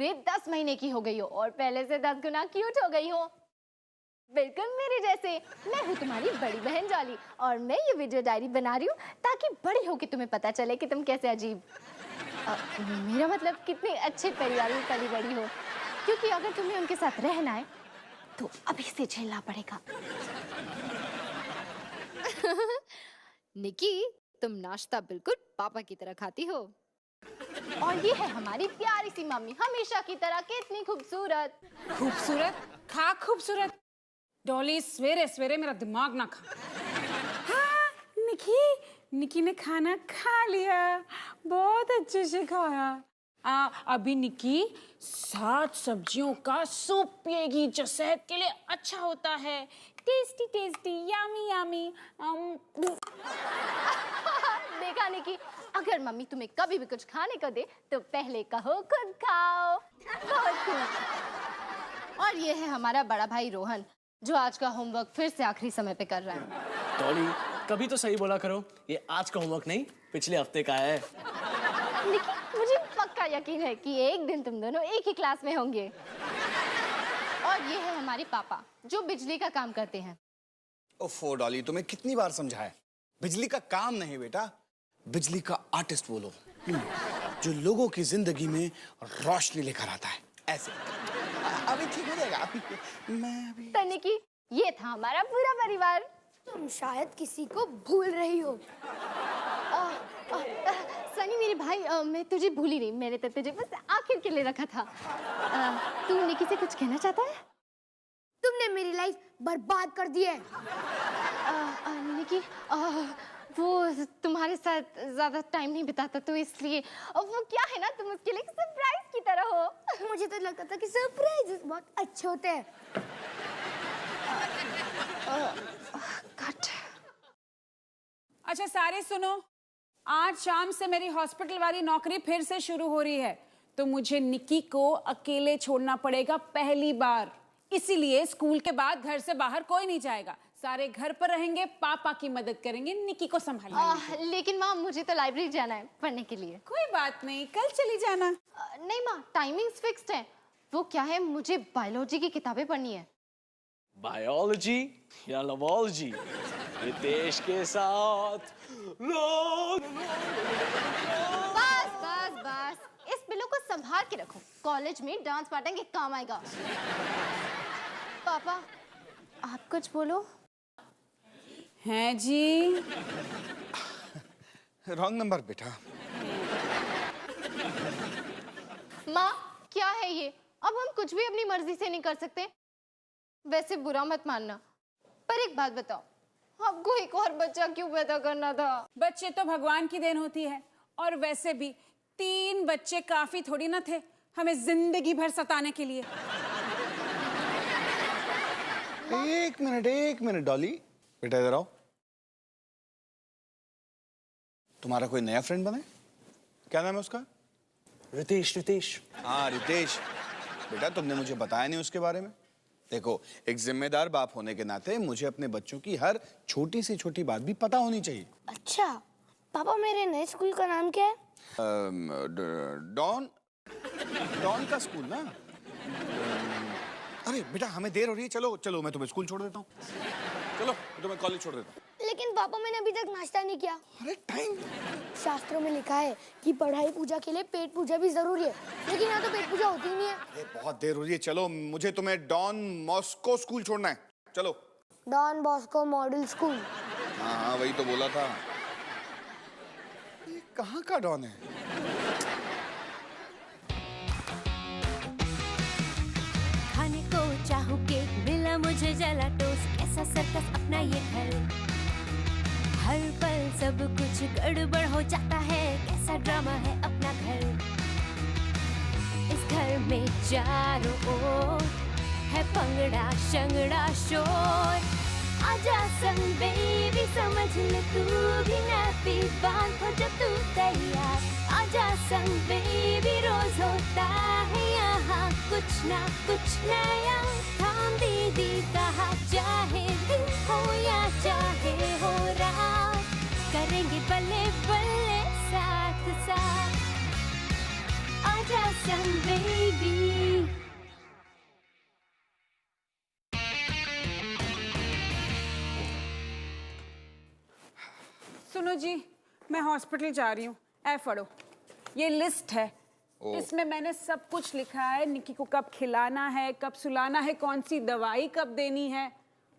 पूरे 10 महीने की हो गई हो और पहले से 10 गुना क्यूट हो गई हो। बिल्कुल मेरे जैसे। मैं हूँ तुम्हारी बड़ी बहन जॉली और मैं ये वीडियो डायरी बना रही हूँ ताकि बड़ी होकर तुम्हें पता चले कि तुम कैसे अजीब मेरा मतलब कितने अच्छे परिवार में पली बड़ी हो, क्योंकि अगर तुम्हें उनके साथ रहना है तो अभी से झेलना पड़ेगा। निकी, तुम नाश्ता बिल्कुल पापा की तरह खाती हो। और ये है हमारी प्यारी सी मम्मी, हमेशा की तरह कितनी खूबसूरत। खूबसूरत? खा खूबसूरत। डॉली सवेरे सवेरे मेरा दिमाग ना खा। हाँ, निकी ने खाना खा लिया, बहुत अच्छे से खाया। अभी निकी 7 सब्जियों का सूप पिएगी जो सेहत के लिए अच्छा होता है। Tasty tasty, yummy yummy. देखा निकी, अगर मम्मी तुम्हें कभी भी कुछ खाने को दे तो पहले कहो खुद खाओ। बहुत खूब। और ये है हमारा बड़ा भाई रोहन, जो आज का होमवर्क फिर से आखिरी समय पे कर रहा है। टॉली, कभी तो सही बोला करो, ये आज का होमवर्क नहीं पिछले हफ्ते का है। निकी, मुझे पक्का यकीन है कि एक दिन तुम दोनों एक ही क्लास में होंगे। और ये है हमारे पापा, जो बिजली का काम करते हैं। ओफो डॉली, तुम्हें कितनी बार समझाया, बिजली का काम नहीं बेटा, बिजली का आर्टिस्ट बोलो, जो लोगों की जिंदगी में रोशनी लेकर आता है। ऐसे अभी ठीक हो जाएगा। तो निकी, ये था हमारा पूरा परिवार। तुम शायद किसी को भूल रही हो। सनी मेरे भाई, मैं तुझे भूली नहीं, मैंने तो तुझे बस आखिर के लिए रखा था। तू निकी से कुछ कहना चाहता है? तुमने मेरी लाइफ बर्बाद कर दी है। निकी, वो तुम्हारे साथ ज्यादा टाइम नहीं बिताता तो इसलिए। वो क्या है ना, तुम उसके लिए सरप्राइज की तरह हो। मुझे तो लगता था कि सरप्राइज बहुत अच्छे होते हैं। कट। अच्छा सारे सुनो, आज शाम से मेरी हॉस्पिटल वाली नौकरी फिर से शुरू हो रही है, तो मुझे निकी को अकेले छोड़ना पड़ेगा पहली बार। इसीलिए स्कूल के बाद घर से बाहर कोई नहीं जाएगा, सारे घर पर रहेंगे, पापा की मदद करेंगे, निकी को संभालेंगे। लेकिन माँ, मुझे तो लाइब्रेरी जाना है पढ़ने के लिए। कोई बात नहीं, कल चली जाना। नहीं माँ, टाइमिंग्स फिक्स्ड है। वो क्या है, मुझे बायोलॉजी की किताबें पढ़नी है। बायोलॉजी या लवोलॉजी? रितेश के साथ बस बस बस, इस पिल्लू को संभाल के रखो, कॉलेज में डांस पार्टी काम आएगा। पापा, आप कुछ बोलो। हैं जी? रॉन्ग नंबर बेटा। माँ, क्या है ये? अब हम कुछ भी अपनी मर्जी से नहीं कर सकते। वैसे बुरा मत मानना, पर एक बात बताओ, आपको एक और बच्चा क्यों पैदा करना था? बच्चे तो भगवान की देन होती है, और वैसे भी 3 बच्चे काफी थोड़ी ना थे हमें जिंदगी भर सताने के लिए। एक मिनट डॉली, बेटा इधर आओ। तुम्हारा कोई नया फ्रेंड बना है? क्या नाम है उसका? रितेश। हाँ रितेश। बेटा तुमने मुझे बताया नहीं उसके बारे में। देखो, एक जिम्मेदार बाप होने के नाते मुझे अपने बच्चों की हर छोटी से छोटी बात भी पता होनी चाहिए। अच्छा पापा, मेरे नए स्कूल का नाम क्या है? डॉन का स्कूल ना। अरे बेटा हमें देर हो रही है, चलो मैं तुम्हें स्कूल छोड़ देता हूँ। चलो तुम्हें कॉलेज छोड़ देता हूँ। लेकिन पापा, मैंने अभी तक नाश्ता नहीं किया। अरे टाइम, शास्त्रों में लिखा है कि पढ़ाई पूजा के लिए पेट पूजा भी जरूरी है, लेकिन यहाँ तो पेट पूजा होती ही नहीं है। अरे बहुत देर हो रही है, चलो मुझे तुम्हें डॉन मॉस्को स्कूल छोड़ना है, चलो। Don Bosco model school. हाँ वही तो बोला था। ये कहाँ का डॉन है? खाने को चाहूं केक, मिला मुझे जला टोस्ट, कैसा सर्कस अपना ये घर, हर पल सब कुछ गड़बड़ हो जाता है, कैसा ड्रामा है अपना घर। इस घर में चारों ओर है पंगड़ा शंगड़ा शोर, आजा संग बेबी समझ ले तू भी नैपी बांध हो जब तू तैयार, आजा संग बेबी रोज होता है यहाँ कुछ ना कुछ नया, थाम दीदी कहा चाहे दिन हो या चाहे हो रात, करेंगे बल्ले बल्ले साथ साथ, आजा handsome baby. सुनो जी, मैं हॉस्पिटल जा रही हूँ। ऐ फड़ो, ये लिस्ट है। इसमें मैंने सब कुछ लिखा है, निकी को कब खिलाना है, कब सुलाना है, कौन सी दवाई कब देनी है,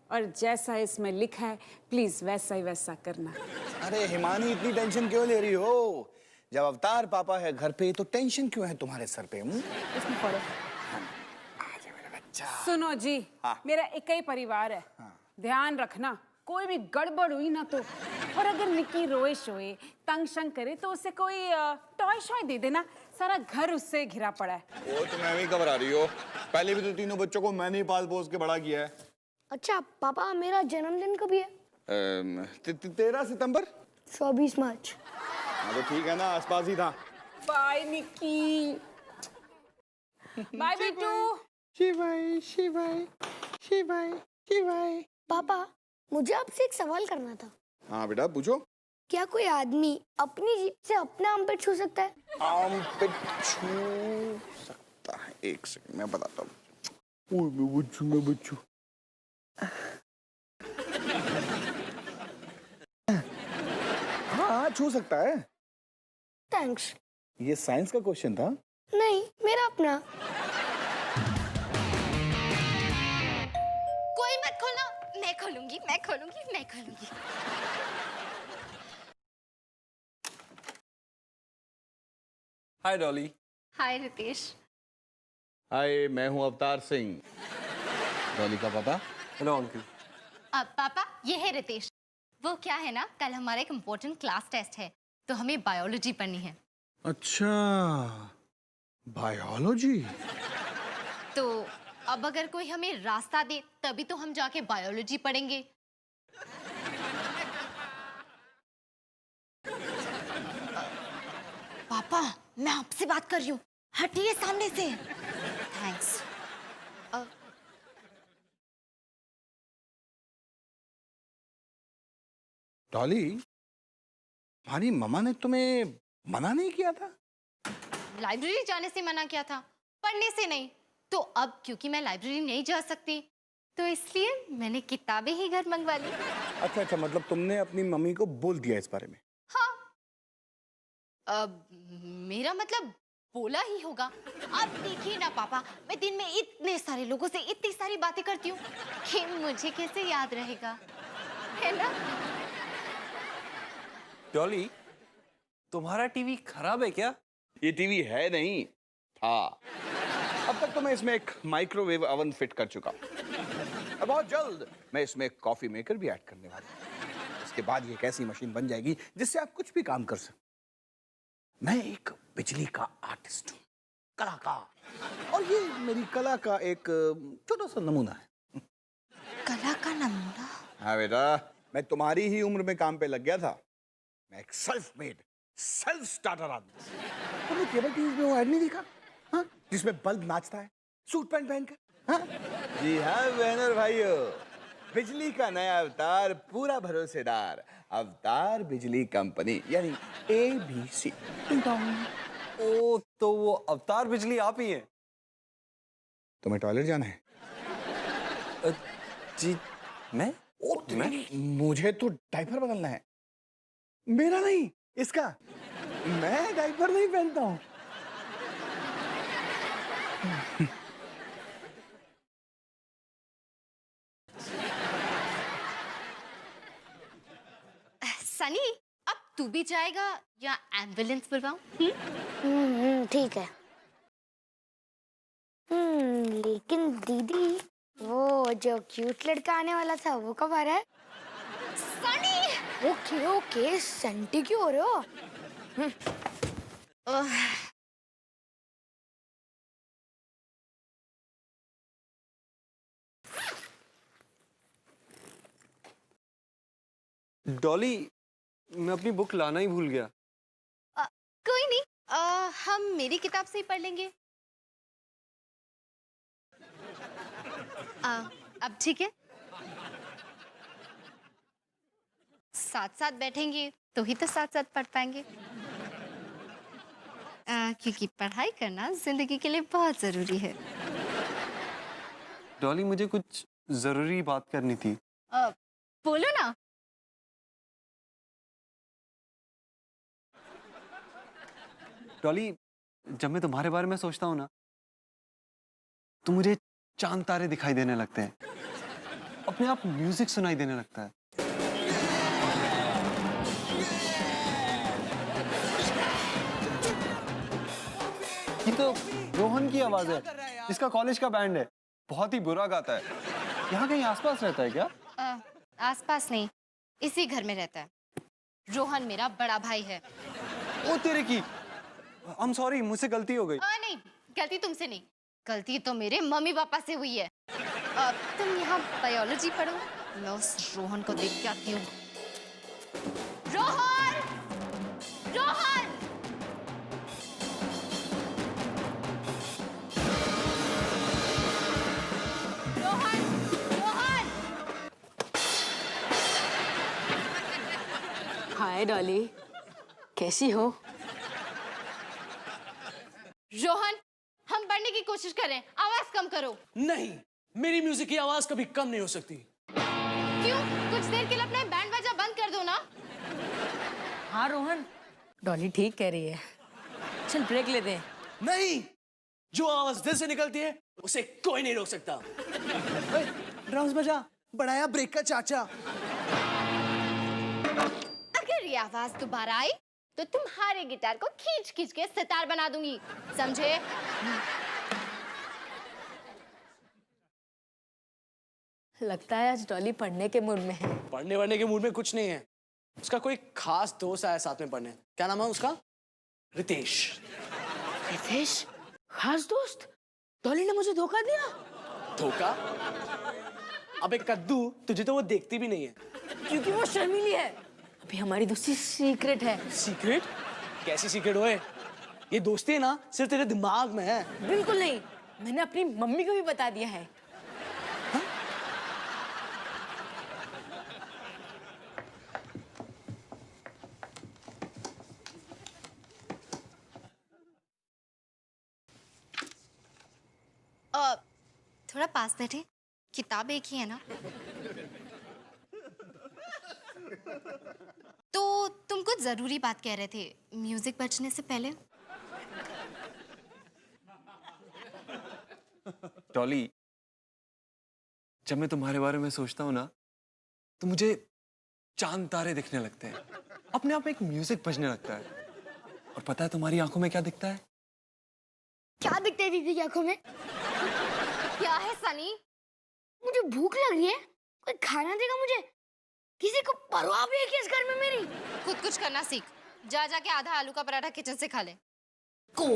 और जैसा इसमें लिखा है प्लीज वैसा ही वैसा करना। अरे हिमानी, इतनी टेंशन क्यों ले रही हो? जब अवतार पापा है घर पे तो टेंशन क्यों है तुम्हारे सर पे? इसमें पढ़ो। आजा मेरा बच्चा। सुनो जी, हाँ। मेरा एक ही परिवार है। ध्यान रखना, कोई भी गड़बड़ हुई ना तो, और अगर निकी रोए शोए तंग शंग करे तो उसे कोई टॉय शॉय दे देना। सारा घर उससे घिरा पड़ा है। वो तो मैं भी घबरा रही हो। पहले भी तो तीनों बच्चों को मैंने ही पाल पोस के बड़ा किया है। अच्छा पापा, मेरा जन्मदिन कभी है? 13 सितंबर। 24 मार्च। हाँ तो ठीक है ना, आसपास ही था। बाय निकी, बाय बेटू। शिवाय शिवाय शिवाय शिवाय। पापा, मुझे आपसे एक सवाल करना था। हाँ बेटा पूछो। क्या कोई आदमी अपनी जीभ से अपना आम पे छू सकता है? आम पे छू सकता है? एक सेकंड मैं बताता हूँ। मैं बच्चू हाँ छू सकता है। थैंक्स। ये साइंस का क्वेश्चन था। नहीं, मेरा अपना। कोई मत खोलना, मैं खोलूंगी, मैं खोलूंगी, मैं खोलूंगी। हाय डॉली। हाय रितेश। हाय, मैं हूँ अवतार सिंह, डॉली का पापा। Hello uncle. अब पापा, ये है रितेश। वो क्या है ना, कल हमारा एक इम्पोर्टेंट क्लास टेस्ट है, तो हमें बायोलॉजी पढ़नी है। अच्छा, बायोलॉजी। तो अब अगर कोई हमें रास्ता दे तभी तो हम जाके बायोलॉजी पढ़ेंगे। पापा, मैं आपसे बात कर रही हूँ, हटिए सामने से। थैंक्स। डॉली, हमारी मम्मा ने तुम्हें मना नहीं किया था? लाइब्रेरी जाने से मना किया था, पढ़ने से नहीं। तो अब क्योंकि मैं लाइब्रेरी नहीं जा सकती, तो इसलिए मैंने किताबें ही घर मंगवा ली। अच्छा अच्छा, मतलब तुमने अपनी मम्मी को बोल दिया इस बारे में? हाँ, अब मेरा मतलब बोला ही होगा। अब देखिए ना पापा, मैं दिन में इतने सारे लोगों से इतनी सारी बातें करती हूँ कि मुझे कैसे याद रहेगा, है ना? डॉली, तुम्हारा टीवी खराब है क्या? ये टीवी है नहीं था। अब तक तो मैं इसमें एक माइक्रोवेव ओवन फिट कर चुका हूं। अब बहुत जल्द मैं इसमें एक कॉफी मेकर भी ऐड करने वाला हूं। इसके बाद ये एक ऐसी मशीन बन जाएगी जिससे आप कुछ भी काम कर सकते। मैं एक बिजली का आर्टिस्ट हूँ, कलाकार, और ये मेरी कला का एक छोटा सा नमूना है। कला का नमूना? हाँ बेटा, मैं तुम्हारी ही उम्र में काम पे लग गया था। मैं एक सेल्फ मेड, सेल्फ स्टार्टर आदमी। तुमने केबल टीवी में वो ऐड नहीं देखा? हाँ, जिसमें बल्ब नाचता है सूट पैंट पहनकर? हाँ? जी हाँ बहन और भाइयों, बिजली का नया अवतार, पूरा भरोसेदार अवतार बिजली कंपनी, यानी ABC। ओ, तो वो अवतार बिजली आप ही हैं? तुम्हें टॉयलेट जाना है? जी मैं? मुझे तो डायपर बदलना है। मेरा नहीं, इसका। मैं डायपर नहीं पहनता हूँ। सनी, अब तू भी जाएगा या एम्बुलेंस बुलवाऊं? ठीक है। लेकिन दीदी, वो जो क्यूट लड़का आने वाला था वो कब आ रहा है? सनी! ओके ओके, संटी क्यों हो रहे हो? डॉली, मैं अपनी बुक लाना ही भूल गया। कोई नहीं, हम मेरी किताब से ही पढ़ लेंगे। अब ठीक है, साथ साथ बैठेंगे तो ही तो साथ साथ पढ़ पाएंगे। क्योंकि पढ़ाई करना जिंदगी के लिए बहुत जरूरी है। डॉली मुझे कुछ जरूरी बात करनी थी। बोलो ना। डॉली जब मैं तुम्हारे बारे में सोचता हूँ ना तो मुझे चांद तारे दिखाई देने लगते हैं, अपने आप म्यूजिक सुनाई देने लगता है। ये तो रोहन की आवाज है, इसका कॉलेज का बैंड है, बहुत ही बुरा गाता है। यहाँ कहीं आसपास रहता है क्या? आसपास नहीं, इसी घर में रहता है। रोहन मेरा बड़ा भाई है। ओ तेरे की, I'm sorry, मुझसे गलती हो गई। नहीं, गलती तुमसे नहीं, गलती तो मेरे मम्मी पापा से हुई है। तुम यहाँ बायोलॉजी पढ़ो, मैं उस रोहन को देख के आती हूँ। रोहन! रोहन! रोहन! रोहन! हाय डॉली, कैसी हो? रोहन, हम पढ़ने की कोशिश कर रहे हैं, आवाज कम करो। नहीं, मेरी म्यूजिक की आवाज कभी कम नहीं हो सकती। क्यों? कुछ देर के लिए अपना बैंड बाजा बंद कर दो ना। हाँ रोहन, डॉली ठीक कह रही है। चल ब्रेक लेते हैं। नहीं, जो आवाज दिल से निकलती है उसे कोई नहीं रोक सकता। ड्रम्स बजा, बढ़ाया ब्रेक का चाचा। अगर ये आवाज दोबारा आई तो तुम्हारे गिटार को खींच खींच के सितार बना दूंगी, समझे? लगता है आज डॉली पढ़ने के मूड में है। पढ़ने वढ़ने के मूड में कुछ नहीं है, उसका कोई खास दोस्त आया साथ में पढ़ने। क्या नाम है उसका? रितेश। रितेश? खास दोस्त? डॉली ने मुझे धोखा दिया। धोखा? अबे कद्दू, तुझे तो वो देखती भी नहीं है। क्योंकि वो शर्मीली है। अभी हमारी दोस्ती सीक्रेट है। सीक्रेट? कैसी सीक्रेट होए? ये दोस्ती है ना सिर्फ तेरे दिमाग में है। बिल्कुल नहीं, मैंने अपनी मम्मी को भी बता दिया है। थोड़ा पास बैठे, किताब एक ही है ना। तो तुम कुछ जरूरी बात कह रहे थे म्यूजिक बजने से पहले। डॉली जब मैं तुम्हारे बारे में सोचता हूँ ना तो मुझे चांद तारे दिखने लगते हैं, अपने आप एक म्यूजिक बजने लगता है। और पता है तुम्हारी आंखों में क्या दिखता है? क्या दिखता है दीदी की आंखों में? क्या है सनी? मुझे भूख लग रही है, कोई खाना देगा मुझे? किसी को परवाह भी है कि इस घर में मेरी? खुद कुछ करना सीख, जा जाके आधा आलू का पराठा किचन से खा ले। गो।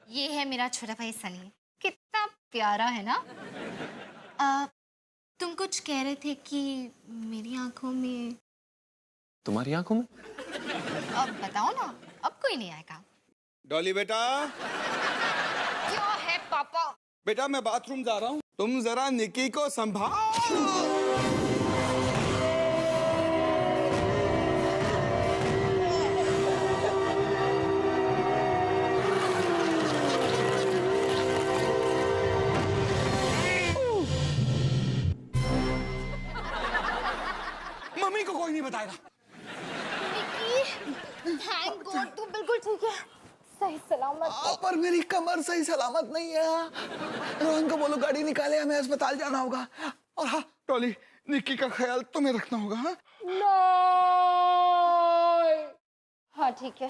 ये है मेरा छोटा भाई सनी, कितना प्यारा है ना। तुम कुछ कह रहे थे कि मेरी आंखों में। तुम्हारी आंखों में? अब बताओ ना, अब कोई नहीं आएगा। डॉली बेटा, क्या है पापा? बेटा मैं बाथरूम जा रहा हूँ, तुम जरा निकी को संभाल। मम्मी को कोई नहीं बताएगा। थैंक गॉड तू बिल्कुल ठीक है, सही सलामत। पर मेरी कमर सही सलामत नहीं है। रोहन को बोलो गाड़ी निकाले, हमें अस्पताल जाना होगा। और हाँ डॉली, निक्की का ख्याल तुम्हें रखना होगा। हाँ हाँ ठीक है।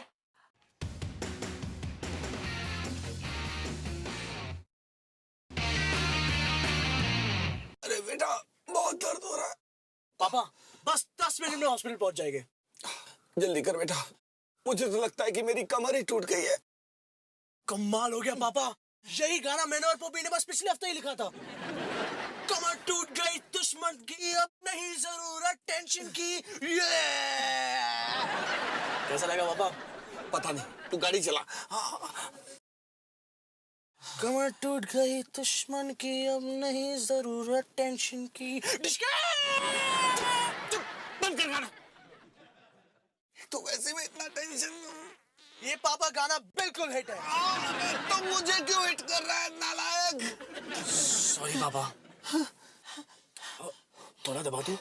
अरे बेटा बहुत दर्द हो रहा है। पापा बस 10 मिनट में हॉस्पिटल पहुंच जाएंगे। जल्दी कर बेटा, मुझे तो लगता है कि मेरी कमर ही टूट गई है। कमाल हो गया पापा, यही गाना मैंने और पॉपी ने बस पिछले हफ्ते ही लिखा था। कमर टूट गई दुश्मन की, अब नहीं जरूरत टेंशन की। कैसा लगा पापा? पता नहीं, तू गाड़ी चला। कमर टूट गई दुश्मन की, अब नहीं जरूरत टेंशन की। बंद कर गाना। वैसे भी इतना टेंशन। ये पापा गाना बिल्कुल हिट है। तो मुझे क्यों हिट कर रहा है नालायक? सॉरी पापा। थोड़ा दबा दो।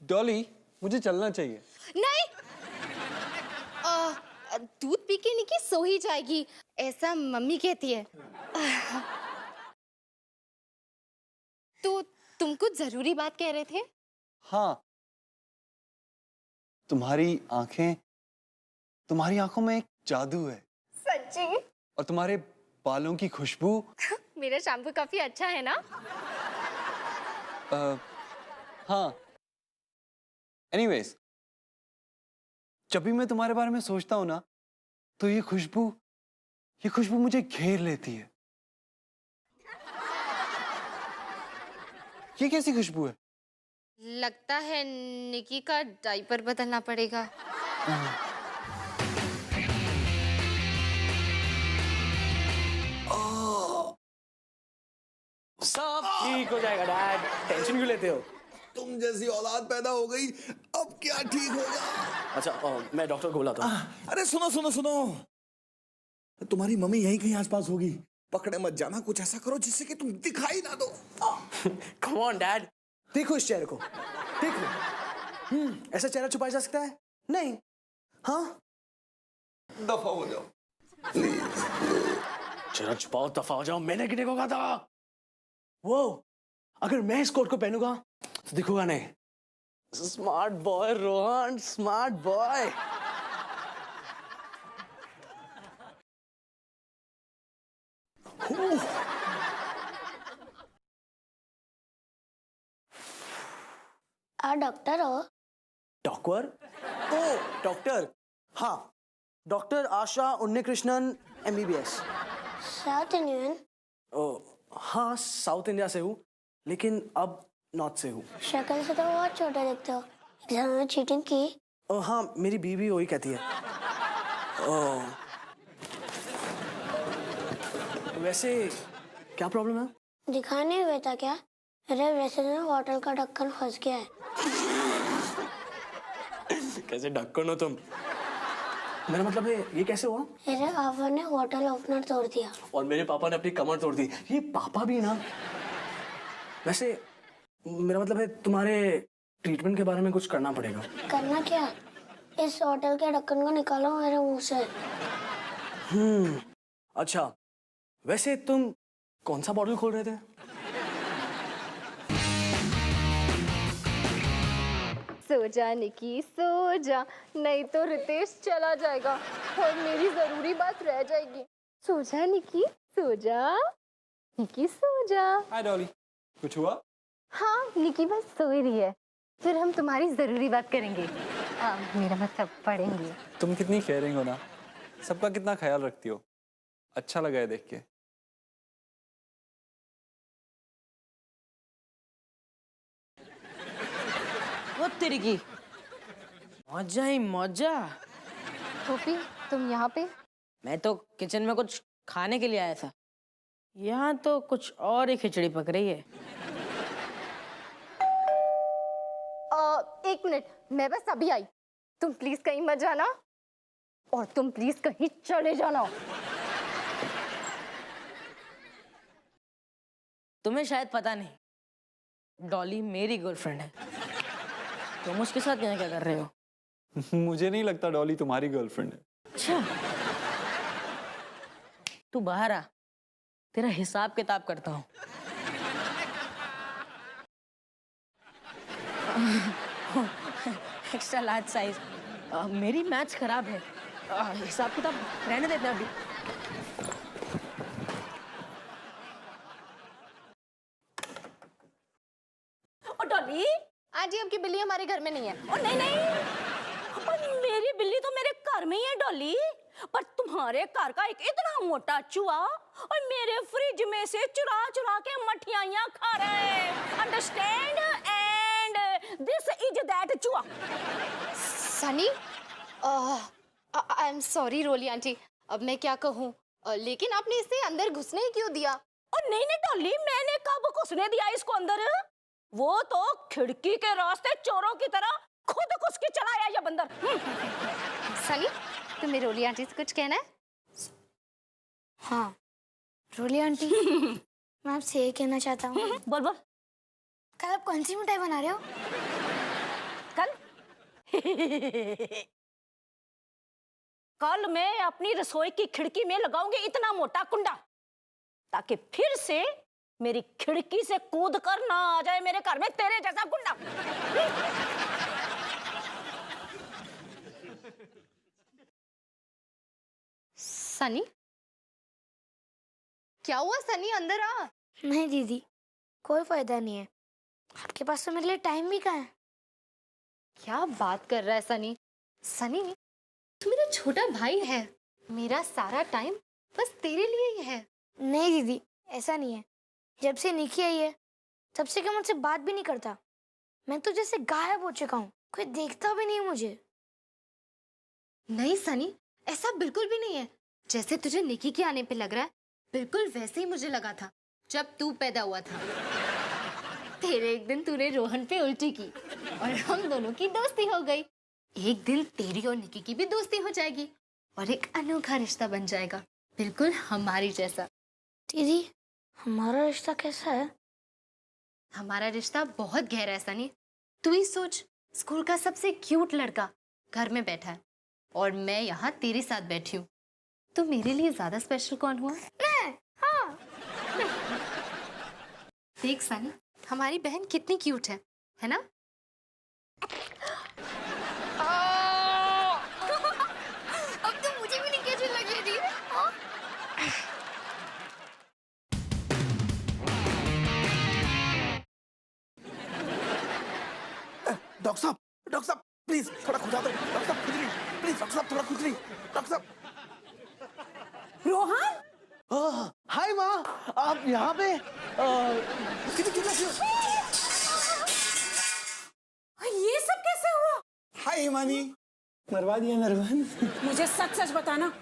डॉली, मुझे चलना चाहिए। नहीं, दूध पी के निकी सो ही जाएगी, ऐसा मम्मी कहती है। तो तुम कुछ जरूरी बात कह रहे थे? हाँ, तुम्हारी आंखों में एक जादू है। सच्ची? और तुम्हारे बालों की खुशबू। मेरा शैम्पू काफी अच्छा है ना? हाँ। एनीवेज, जब भी मैं तुम्हारे बारे में सोचता हूँ ना, तो ये खुशबू मुझे घेर लेती है। ये कैसी खुशबू है? लगता है निकी का डायपर बदलना पड़ेगा। सब ठीक हो जाएगा डैड, टेंशन क्यों लेते हो? तुम जैसी औलाद पैदा हो गई, अब क्या ठीक होगा? अच्छा मैं डॉक्टर को बुलाता हूँ। अरे सुनो सुनो सुनो, तुम्हारी मम्मी यहीं कहीं आसपास होगी, पकड़े मत जाना। कुछ ऐसा करो जिससे कि तुम दिखाई ना दो। कम ऑन डैड, देखो इस चेहरे को, देखो। ऐसा चेहरा छुपाया जा सकता है? नहीं। हाँ, दफा हो जाओ। चेहरा छुपाओ, दफा हो जाओ, मैंने कितने को कहा था? वो अगर मैं इस कोट को पहनूंगा तो दिखूंगा नहीं। Smart boy Rohan, smart boy. Doctor हो? डॉक्टर? ओ डॉक्टर, हाँ, doctor Asha Unnikrishnan MBBS। South Indian? ओ हाँ, साउथ इंडिया से हूँ, लेकिन अब नॉर्थ से हूँ। शक्ल से तो बहुत छोटे दिखते हो। एग्जाम में चीटिंग की? ओ हाँ, मेरी बीवी वही कहती है। ओ वैसे क्या प्रॉब्लम है? दिखाने हुए था क्या? मेरे ब्रेसलेट में बॉटल का ढक्कन फंस गया है। कैसे ढक्कन हो तुम? मेरा मतलब है, ये कैसे हुआ? मेरे पापा ने बॉटल ओपनर तोड़ दिया। और मेरे पापा ने अपनी कमर तोड़ दी। ये पापा भी ना। वैसे मेरा मतलब है, तुम्हारे ट्रीटमेंट के बारे में कुछ करना पड़ेगा। करना क्या? इस बॉटल के ढक्कन को निकालो मेरे मुंह से। अच्छा, वैसे तुम कौन सा बॉटल खोल रहे थे? सो जा निकी, सो जा, नहीं तो रितेश चला जाएगा और मेरी जरूरी बात रह जाएगी। सो जा निकी, सो जा। निकी सो जा। हाय डॉली, कुछ हुआ? हाँ, निकी बस सो ही रही है, फिर हम तुम्हारी जरूरी बात करेंगे। मेरा मतलब पढ़ेंगे। तुम कितनी केयरिंग हो ना, सबका कितना ख्याल रखती हो। अच्छा लगा है देख के। वो तेरी की मौजा ही मौजा। गोपी, तुम यहाँ पे? मैं तो किचन में कुछ खाने के लिए आया था, यहाँ तो कुछ और ही खिचड़ी पक रही है। एक मिनट, मैं बस अभी आई। तुम प्लीज कहीं मत जाना और तुम प्लीज कहीं चले जाना। तुम्हें शायद पता नहीं, डॉली मेरी गर्लफ्रेंड है। तुम उसके साथ यहाँ क्या कर रहे हो? मुझे नहीं लगता डॉली तुम्हारी गर्लफ्रेंड है। अच्छा, तू बाहर आ, तेरा हिसाब किताब करता हूँ। Extra large size. मेरी मैथ्स खराब है, हिसाब किताब रहने देते हैं अभी। ओ डॉली, आंटी, आपकी बिल्ली हमारे घर में नहीं है। ओ नहीं नहीं, पर मेरी बिल्ली तो मेरे घर में ही है डॉली। पर तुम्हारे घर का एक इतना मोटा चूहा और मेरे फ्रिज में से चुरा चुरा के मठियाइयाँ खा रहा है। Understand? And this is that चूहा। Sunny, I am sorry Roli aunty, अब मैं क्या कहूँ, लेकिन आपने इसे अंदर घुसने ही क्यों दिया? और नहीं नहीं डॉली, मैंने कब घुसने दिया इसको अंदर? वो तो खिड़की के रास्ते चोरों की तरह खुद घुस के चला आया ये बंदर। सनी, तुम्हें रोली आंटी से कुछ कहना है? हाँ रोली आंटी, मैं आपसे ये कहना चाहता हूँ, बोल बोल। कल आप कौन सी मिठाई बना रहे हो? कल कल मैं अपनी रसोई की खिड़की में लगाऊंगी इतना मोटा कुंडा, ताकि फिर से मेरी खिड़की से कूद कर ना आ जाए मेरे घर में तेरे जैसा गुंडा। सनी, क्या हुआ सनी? अंदर आ। नहीं दीदी, कोई फायदा नहीं है, आपके पास तो मेरे लिए टाइम भी कहाँ है। क्या बात कर रहा है सनी? सनी, तू मेरा छोटा भाई है, मेरा सारा टाइम बस तेरे लिए ही है। नहीं दीदी, ऐसा नहीं है, जब से निकी आई है तब से क्या मुझसे बात भी नहीं करता। मैं तो जैसे गायब हो चुका हूँ, कोई देखता भी नहीं मुझे। नहीं सनी, ऐसा बिल्कुल भी नहीं है। जैसे तुझे निकी के आने पे लग रहा है, बिल्कुल वैसे ही मुझे लगा था जब तू पैदा हुआ था। तेरे एक दिन तूने रोहन पे उल्टी की और हम दोनों की दोस्ती हो गई। एक दिन तेरी और निकी की भी दोस्ती हो जाएगी और एक अनोखा रिश्ता बन जाएगा, बिल्कुल हमारी जैसा। दीदी, हमारा रिश्ता कैसा है? हमारा रिश्ता बहुत गहरा है सनी। तू ही सोच, स्कूल का सबसे क्यूट लड़का घर में बैठा है और मैं यहाँ तेरे साथ बैठी हूँ। तो मेरे लिए ज्यादा स्पेशल कौन हुआ? मैं। हाँ। देख सनी, हमारी बहन कितनी क्यूट है ना? अब तो मुझे भी नहीं कैसे लग रही थी। डॉक्टर साहब प्लीज थोड़ा खुदा दो। डॉक्टर साहब खुजली, प्लीज डॉक्टर साहब थोड़ा खुजली। डॉक्टर साहब। रोहन, हाय माँ, आप यहाँ पे? ये सब कैसे हुआ? हाय हिमानी। मरवा दिया नरवन। मुझे सच सच बताना।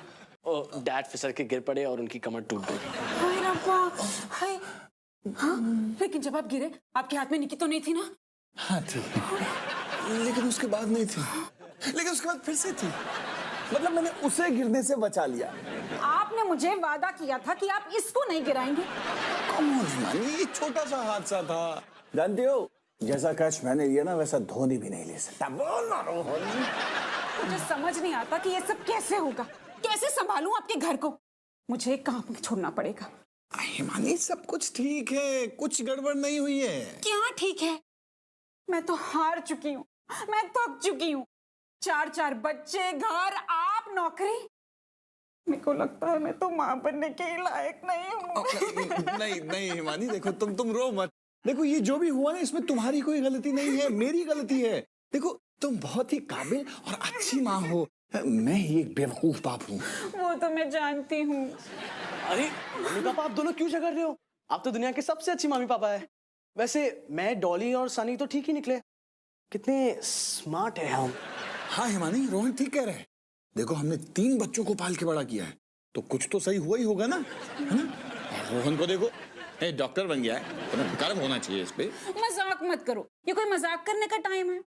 डैड फिसल के गिर पड़े और उनकी कमर टूट गई। हाय रब्बा, हाय। हाँ, लेकिन जब आप गिरे आपके हाथ में निकी तो नहीं थी ना? हाँ थी, लेकिन उसके बाद नहीं थी, लेकिन उसके बाद फिर से थी। मतलब मैंने उसे गिरने से बचा लिया। आपने मुझे वादा किया था कि आप इसको नहीं गिराएंगे। कम ऑन हिमानी, ये छोटा सा हादसा था। जानती हो, जैसा कैच मैंने लिया ना वैसा धोनी भी नहीं ले सकता। बोल ना रोहन। मुझे समझ नहीं आता कि ये सब कैसे होगा, कैसे संभालूं आपके घर को। मुझे काम छोड़ना पड़ेगा। हिमानी सब कुछ ठीक है, कुछ गड़बड़ नहीं हुई है। क्या ठीक है? मैं तो हार चुकी हूँ, मैं थक चुकी हूँ। 4 बच्चे, घर, आप, नौकरी। मेरे को लगता है मैं तो माँ बनने के लायक नहीं हूँ। नहीं हिमानी, देखो तुम रो मत। देखो ये जो भी हुआ ना, इसमें तुम्हारी कोई गलती नहीं है, मेरी गलती है। देखो तुम बहुत ही काबिल और अच्छी माँ हो, मैं ही एक बेवकूफ बाप हूँ। वो तो मैं जानती हूँ। अरे मम्मी पापा, आप दोनों क्यों झगड़ रहे हो? आप तो दुनिया के सबसे अच्छी मम्मी पापा है। वैसे मैं, डॉली और सनी तो ठीक ही निकले। कितने स्मार्ट है हम। हाँ हिमानी, रोहन ठीक कह रहे हैं। देखो हमने 3 बच्चों को पाल के बड़ा किया है, तो कुछ तो सही हुआ ही होगा ना, है ना? रोहन को देखो, डॉक्टर बन गया है, तुम्हें गर्व होना चाहिए इस पे। मजाक मत करो, ये कोई मजाक करने का टाइम है?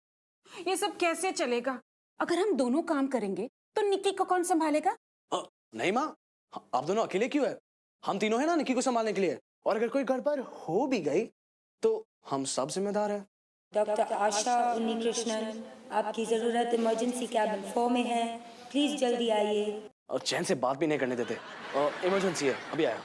ये सब कैसे चलेगा? अगर हम दोनों काम करेंगे तो निकी को कौन संभालेगा? नहीं माँ, आप दोनों अकेले क्यों है? हम तीनों है ना निकी को संभालने के लिए। और अगर कोई गड़बड़ हो भी गई तो हम सब जिम्मेदार हैं। डॉक्टर आशा उन्नीकृष्णन, आपकी जरूरत इमरजेंसी कैबिन 4 में है, प्लीज जल्दी आइए। और चैन से बात भी नहीं करने देते। इमरजेंसी है, अभी आया।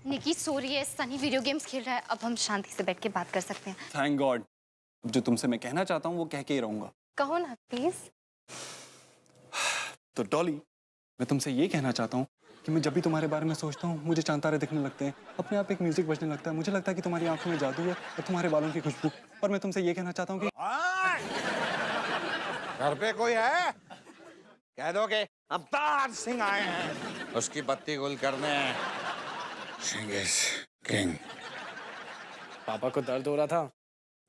निकी सो रही है, सनी वीडियो गेम्स खेल रहा है। अब हम शांति से बैठ के बात कर सकते हैं। Thank God. जो तुमसे मैं कहना चाहता हूँ वो कह के ही रहूंगा। कहो ना प्लीज। तो डॉली, मैं तुमसे ये कहना चाहता हूँ कि मैं जब भी तुम्हारे बारे में सोचता हूँ मुझे चांद तारे दिखने लगते हैं, अपने आप एक म्यूजिक बजने लगता है। मुझे लगता है कि तुम्हारी आंखों में जादू है और तुम्हारे बालों की खुशबू। और मैं तुमसे ये कहना चाहता हूँ कि घर पे कोई है? कह दो कि अवतार सिंह आए हैं, उसकी बत्ती गुल करने। Genghis King. पापा को दर्द हो रहा था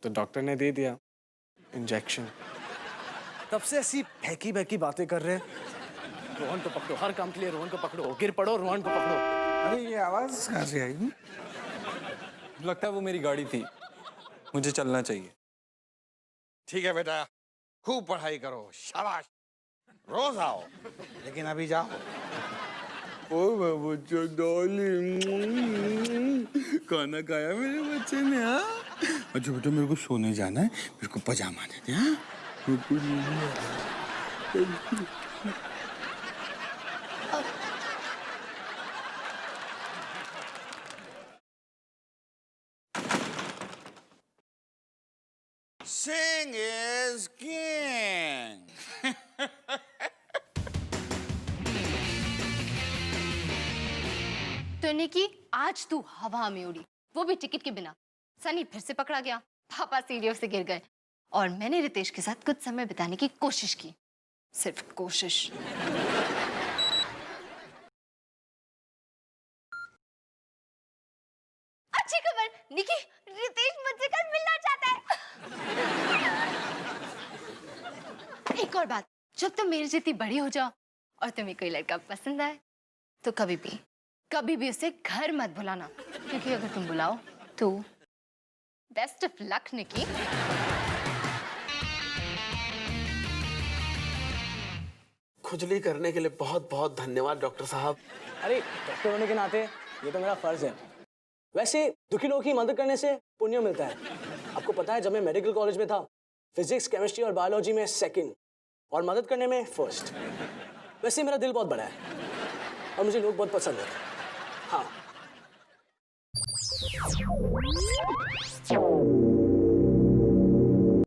तो डॉक्टर ने दे दिया इंजेक्शन। तब से ऐसी फेंकी बहकी बातें कर रहे हैं। रोहन को पकड़ो, हर काम के लिए रोहन को पकड़ो, गिर पड़ो रोहन को पकड़ो। अरे ये आवाज कहाँ से आई? लगता है वो मेरी गाड़ी थी, मुझे चलना चाहिए। ठीक है बेटा, खूब पढ़ाई करो, शाबाश, रोज आओ, लेकिन अभी जाओ। ओ बच्चों, डॉली खाना खाया मेरे बच्चे ने? हाँ, अच्छा बेटा मेरे को सोने जाना है, मेरे को पजामा दे दे। हाँ, Genghis King. तो निकी, आज तू हवा में उड़ी, वो भी टिकट के बिना। सनी फिर से पकड़ा गया, पापा सीढ़ियों से गिर गए और मैंने रितेश के साथ कुछ समय बिताने की कोशिश की, सिर्फ कोशिश। अच्छी खबर निकी, रितेश मुझसे कल मिलना चाहता है। एक और बात, जब तुम मेरी जितनी बड़ी हो जाओ और तुम्हें कोई लड़का पसंद आए तो कभी भी उसे घर मत बुलाना, क्योंकि अगर तुम बुलाओ तो बेस्ट ऑफ लक निकी। खुजली करने के लिए बहुत बहुत धन्यवाद डॉक्टर साहब। अरे डॉक्टर होने के नाते ये तो मेरा फर्ज है। वैसे दुखी लोगों की मदद करने से पुण्य मिलता है। आपको पता है, जब मैं मेडिकल कॉलेज में था, फिजिक्स, केमिस्ट्री और बायोलॉजी में सेकंड और मदद करने में फर्स्ट। वैसे मेरा दिल बहुत बड़ा है और मुझे लोग बहुत पसंद है। हाँ।